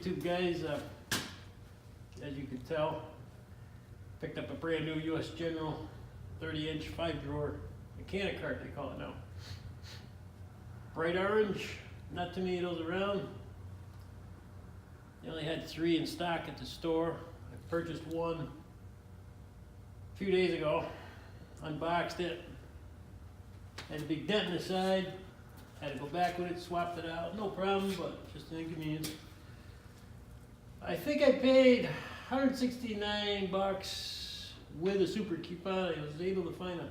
YouTube guys. As you can tell, picked up a brand new US General 30-inch 5-drawer mechanic cart, they call it now. Bright orange, not too many of those around. They only had 3 in stock at the store. I purchased one a few days ago, unboxed it, had a big dent in the side, had to go back with it, swapped it out, no problem, but just an inconvenience. I think I paid $169 with a super coupon. I was able to find a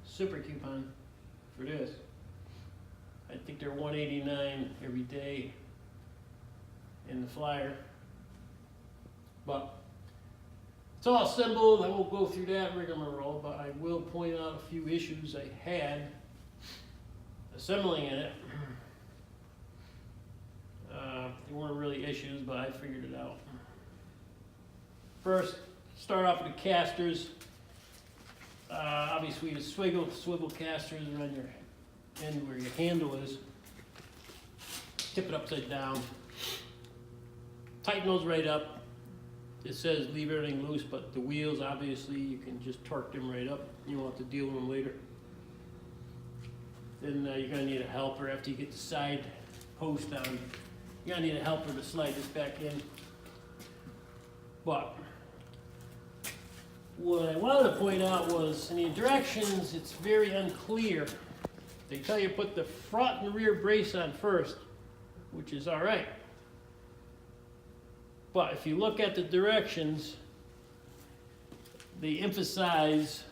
super coupon for this. I think they're $189 every day in the flyer. But it's all assembled. I won't go through that rigmarole, but I will point out a few issues I had assembling it. They weren't really issues, but I figured it out. First, start off with the casters. Obviously the swivel casters are on your end where your handle is. Tip it upside down. Tighten those right up. It says leave everything loose, but the wheels, obviously, you can just torque them right up. You won't have to deal with them later. Then you're going to need a helper after you get the side post on. You're going to need a helper to slide this back in. But what I wanted to point out was in the directions, it's very unclear. They tell you put the front and rear brace on first, which is all right. But if you look at the directions, they emphasize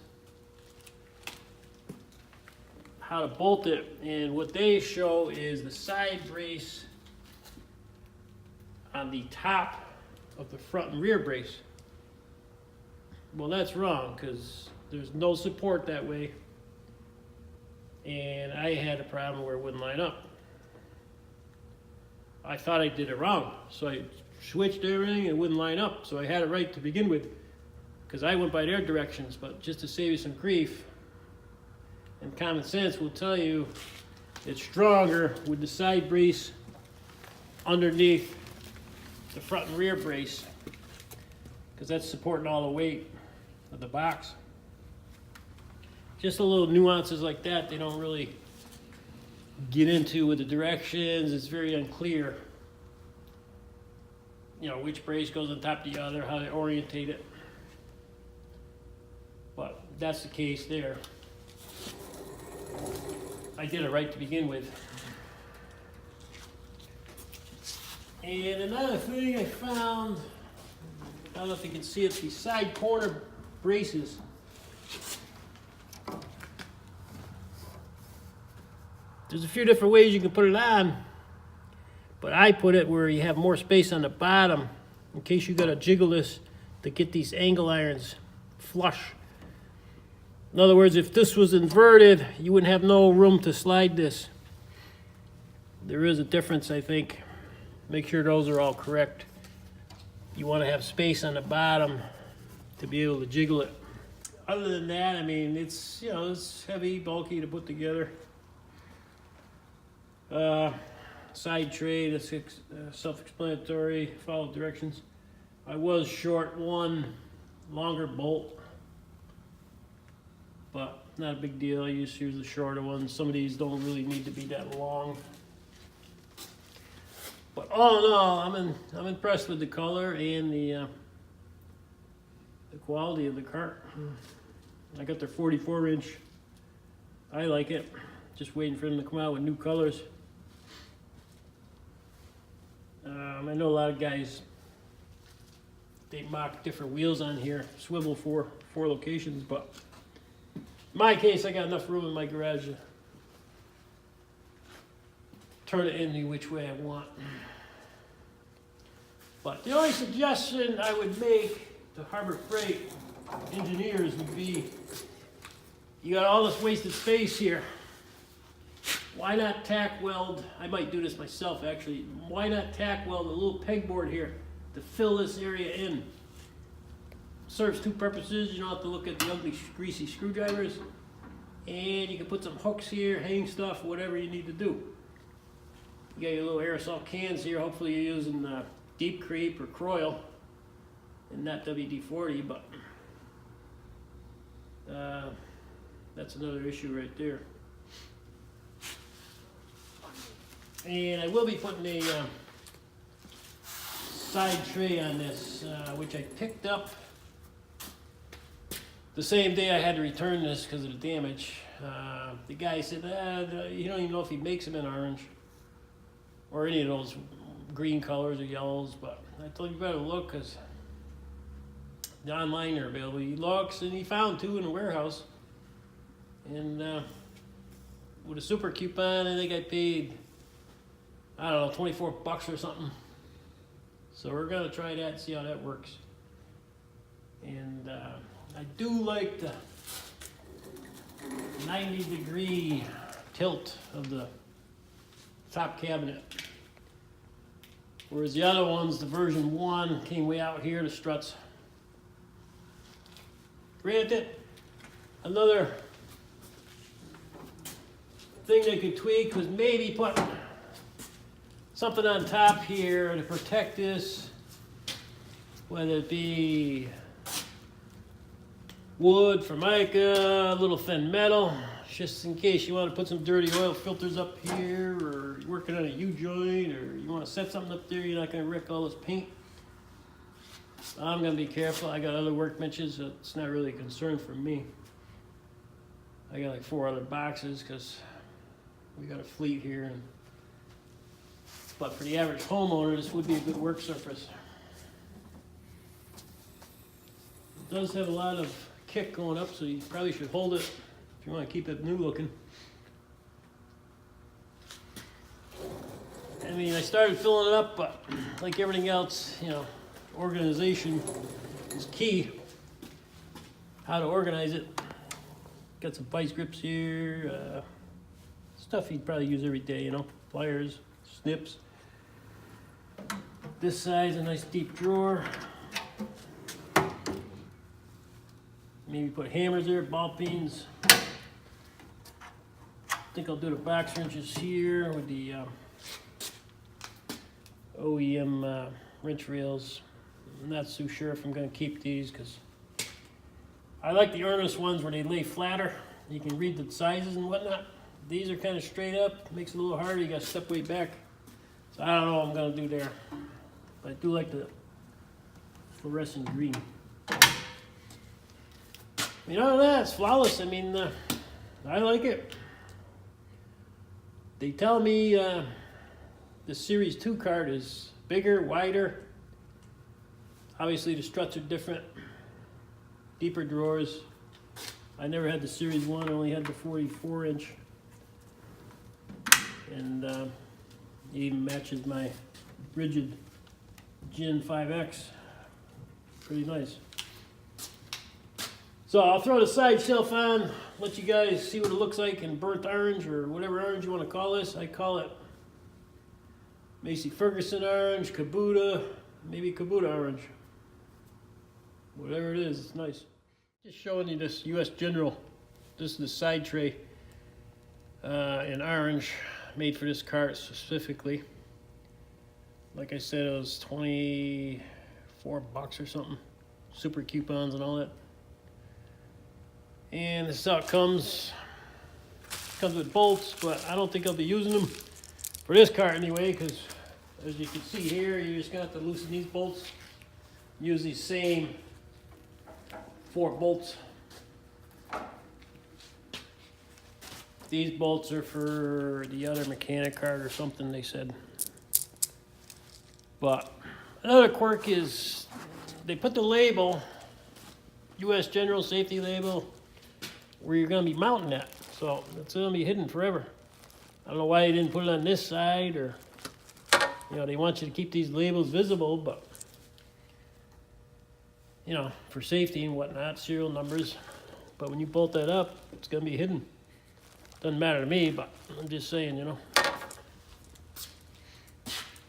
how to bolt it, and what they show is the side brace on the top of the front and rear brace. Well, that's wrong, because there's no support that way, and I had a problem where it wouldn't line up. I thought I did it wrong, so I switched everything and it wouldn't line up, so I had it right to begin with, because I went by their directions. But just to save you some grief, and common sense will tell you it's stronger with the side brace underneath the front and rear brace, because that's supporting all the weight of the box. Just a little nuances like that they don't really get into with the directions. It's very unclear, you know, which brace goes on top of the other, how they orientate it. But that's the case there. I did it right to begin with. And another thing I found, I don't know if you can see it, these side corner braces. There's a few different ways you can put it on, but I put it where you have more space on the bottom in case you gotta jiggle this to get these angle irons flush. In other words, if this was inverted, you wouldn't have no room to slide this. There is a difference, I think. Make sure those are all correct. You want to have space on the bottom to be able to jiggle it. Other than that, I mean, it's, you know, it's heavy, bulky to put together. Side tray, that's self-explanatory, follow directions. I was short one longer bolt, but not a big deal. I used to use the shorter ones. Some of these don't really need to be that long. But all in all, I'm impressed with the color and the quality of the cart. I got their 44-inch. I like it. Just waiting for them to come out with new colors. I know a lot of guys, they mock different wheels on here, swivel for 4 locations, but in my case, I got enough room in my garage to turn it any which way I want. But the only suggestion I would make to Harbor Freight engineers would be, you got all this wasted space here. Why not tack weld? I might do this myself actually. Why not tack weld a little pegboard here to fill this area in? Serves 2 purposes. You don't have to look at the ugly, greasy screwdrivers. And you can put some hooks here, hang stuff, whatever you need to do. You got your little aerosol cans here. Hopefully you're using deep creep or croil and not WD-40, but that's another issue right there. And I will be putting a side tray on this, which I picked up the same day I had to return this because of the damage. The guy said, you don't even know if he makes them in orange or any of those green colors or yellows, but I told him you better look because the online they're available. He looks and he found 2 in the warehouse. And with a super coupon, I think I paid, I don't know, 24 bucks or something. So we're gonna try that and see how that works. And I do like the 90-degree tilt of the top cabinet. Whereas the other ones, the version 1, came way out here, the struts. Granted, another thing they could tweak was maybe put something on top here to protect this, whether it be wood, formica, a little thin metal, just in case you want to put some dirty oil filters up here, or you're working on a U-joint, or you want to set something up there, you're not going to wreck all this paint. I'm going to be careful. I got other workbenches, so it's not really a concern for me. I got like 4 other boxes because we got a fleet here. But for the average homeowner, this would be a good work surface. It does have a lot of kick going up, so you probably should hold it if you want to keep it new looking. I mean, I started filling it up, but like everything else, you know, organization is key. How to organize it. Got some vice grips here, stuff you'd probably use every day, you know, pliers, snips. This side's a nice deep drawer. Maybe put hammers there, ball pins. I think I'll do the box wrenches here with the OEM wrench rails. I'm not so sure if I'm going to keep these because I like the earnest ones where they lay flatter. You can read the sizes and whatnot. These are kind of straight up. Makes it a little harder. You got to step way back. So I don't know what I'm going to do there. But I do like the fluorescent green. You know, that's flawless. I mean, I like it. They tell me the Series 2 card is bigger, wider. Obviously, the struts are different. Deeper drawers. I never had the Series 1. I only had the 44-inch. And it even matches my rigid Gin 5X. Pretty nice. So I'll throw the side shelf on, let you guys see what it looks like in burnt orange or whatever orange you want to call this. I call it Macy Ferguson orange, Kubota, maybe Kubota orange. Whatever it is, it's nice. Just showing you this US General. This is the side tray in orange, made for this cart specifically. Like I said, it was 24 bucks or something. Super coupons and all that. And this is how it comes. Comes with bolts, but I don't think I'll be using them for this cart anyway, because as you can see here, you just got to loosen these bolts. Use these same 4 bolts. These bolts are for the other mechanic cart or something, they said. But another quirk is they put the label, US General safety label, where you're going to be mounting that. So it's going to be hidden forever. I don't know why they didn't put it on this side, or, you know, they want you to keep these labels visible, but, you know, for safety and whatnot, serial numbers. But when you bolt that up, it's going to be hidden. Doesn't matter to me, but I'm just saying, you know.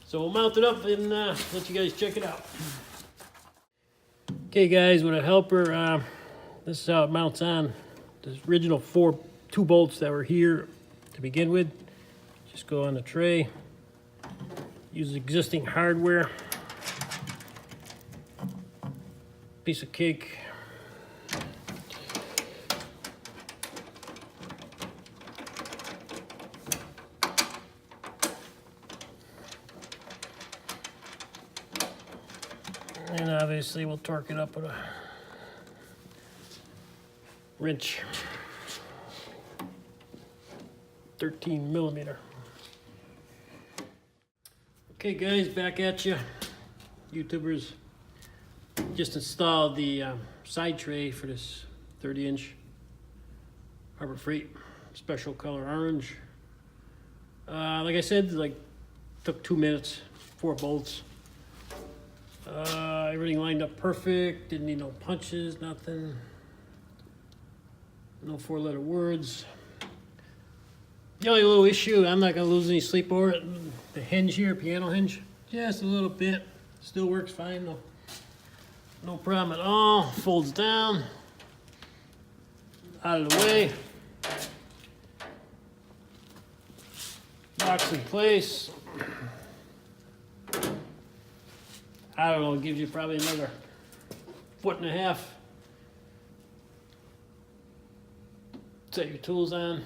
So we'll mount it up and let you guys check it out. Okay, guys, with a helper, this is how it mounts on. The original 2 bolts that were here to begin with just go on the tray. Use existing hardware. piece of cake. And obviously we'll torque it up with a wrench. 13 millimeter. Okay guys, back at you. YouTubers, just installed the side tray for this 30-inch Harbor Freight special color orange. Like I said, took 2 minutes, 4 bolts. Everything lined up perfect, didn't need no punches, nothing. No 4-letter words. The only little issue, I'm not gonna lose any sleep over it, the hinge here, piano hinge, just a little bit. Still works fine, no problem at all. Folds down, out of the way. Locks in place. I don't know, it gives you probably another 1.5 feet. Set your tools on.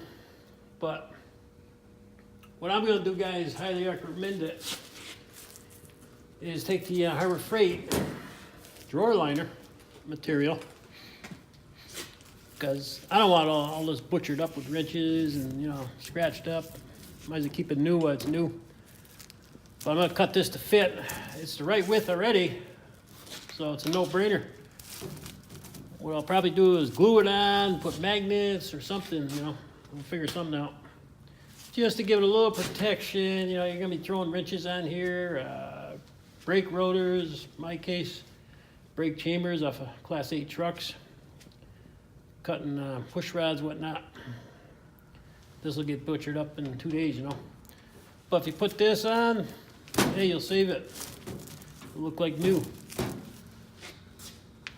But what I'm gonna do, guys, highly recommend it, is take the Harbor Freight drawer liner material, because I don't want all this butchered up with wrenches and, you know, scratched up. Might as well keep it new while it's new. But I'm gonna cut this to fit. It's the right width already, so it's a no-brainer. What I'll probably do is glue it on, put magnets or something, you know, we'll figure something out. Just to give it a little protection, you know, you're gonna be throwing wrenches on here, brake rotors, in my case, brake chambers off of Class 8 trucks, cutting push rods, whatnot. This will get butchered up in 2 days, you know. But if you put this on, hey, you'll save it. It'll look like new.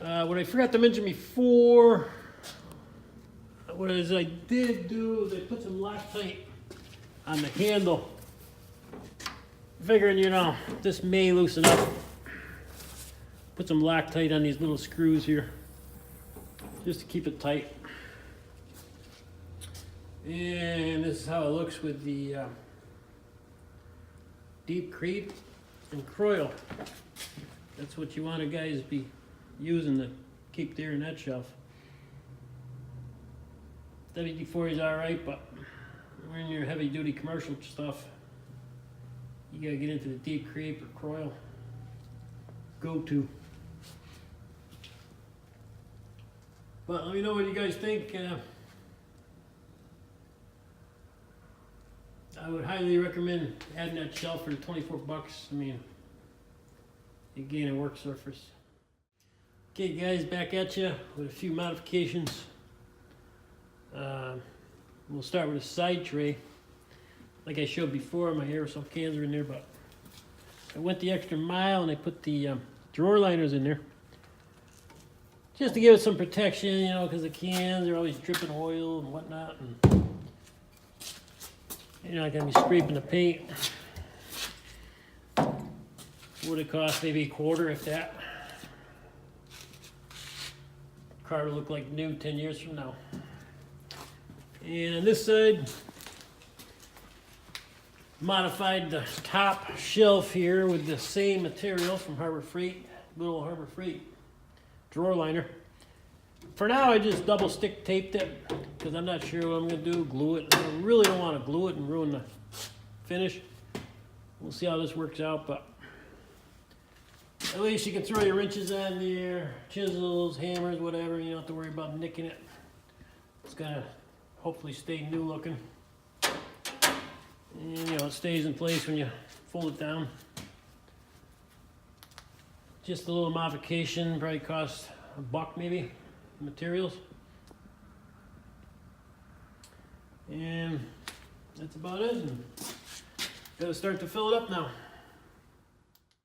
What I forgot to mention before, what I did do is I put some Loctite on the handle, figuring, you know, this may loosen up. Put some Loctite on these little screws here, just to keep it tight. And this is how it looks with the deep creep and croil. That's what you want to, guys, be using to keep there in that shelf. WD-40 is alright, but when you're heavy duty commercial stuff, you gotta get into the deep creep or croil. Go to. But let me know what you guys think. I would highly recommend adding that shelf for 24 bucks. I mean, you gain a work surface. Okay guys, back at you with a few modifications. We'll start with a side tray. Like I showed before, my aerosol cans are in there, but I went the extra mile and I put the drawer liners in there. Just to give it some protection, you know, because the cans are always dripping oil and whatnot. And you're not going to be scraping the paint. Would it cost maybe $1/4, if that? Car will look like new 10 years from now. And on this side, modified the top shelf here with the same material from Harbor Freight, little Harbor Freight drawer liner. For now, I just double stick taped it because I'm not sure what I'm going to do, glue it. I really don't want to glue it and ruin the finish. We'll see how this works out, but at least you can throw your wrenches on there, chisels, hammers, whatever. You don't have to worry about nicking it. It's going to hopefully stay new looking. And, you know, it stays in place when you fold it down. Just a little modification, probably cost $1 maybe, materials. And that's about it. And gotta start to fill it up now.